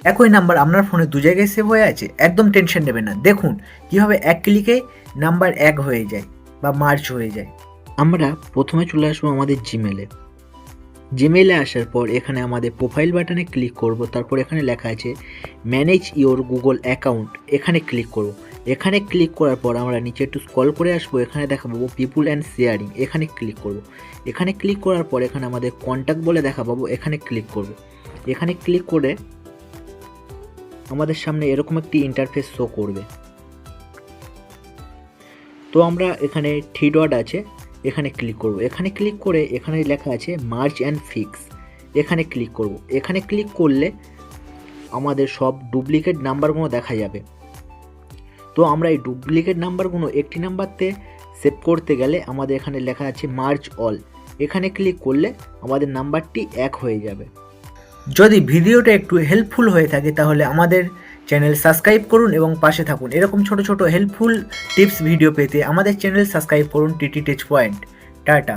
একই নাম্বার আপনার ফোনে দু জায়গায় সেভ হয়ে আছে, একদম টেনশন নেবেন না। দেখুন কীভাবে এক ক্লিকে নাম্বার এক হয়ে যায় বা মার্জ হয়ে যায়। আমরা প্রথমে চলে আসবো আমাদের জিমেলে আসার পর এখানে আমাদের প্রোফাইল বাটনে ক্লিক করব। তারপর এখানে লেখা আছে ম্যানেজ ইওর গুগল অ্যাকাউন্ট, এখানে ক্লিক করব। এখানে ক্লিক করার পর আমরা নিচে একটু স্ক্রল করে আসবো, এখানে দেখা পাবো পিপুল অ্যান্ড শেয়ারিং, এখানে ক্লিক করব। এখানে ক্লিক করার পর এখানে আমাদের কন্ট্যাক্ট বলে দেখা পাবো, এখানে ক্লিক করব। এখানে ক্লিক করে আমাদের সামনে এরকম একটি ইন্টারফেস শো করবে। তো আমরা এখানে থ্রি ডট আছে, এখানে ক্লিক করব। এখানে ক্লিক করে এখানে লেখা আছে মার্জ অ্যান্ড ফিক্স, এখানে ক্লিক করব। এখানে ক্লিক করলে আমাদের সব ডুপ্লিকেট নাম্বারগুলো দেখা যাবে। তো আমরা এই ডুপ্লিকেট নাম্বারগুলো একটি নাম্বারতে সেভ করতে গেলে আমাদের এখানে লেখা আছে মার্জ অল, এখানে ক্লিক করলে আমাদের নাম্বারটি এক হয়ে যাবে। যদি ভিডিওটা একটু হেল্পফুল হয়ে থাকে তাহলে আমাদের চ্যানেল সাবস্ক্রাইব করুন এবং পাশে থাকুন। এরকম ছোট ছোট হেল্পফুল টিপস ভিডিও পেতে আমাদের চ্যানেল সাবস্ক্রাইব করুন টিটি টেচ পয়েন্ট। টাটা।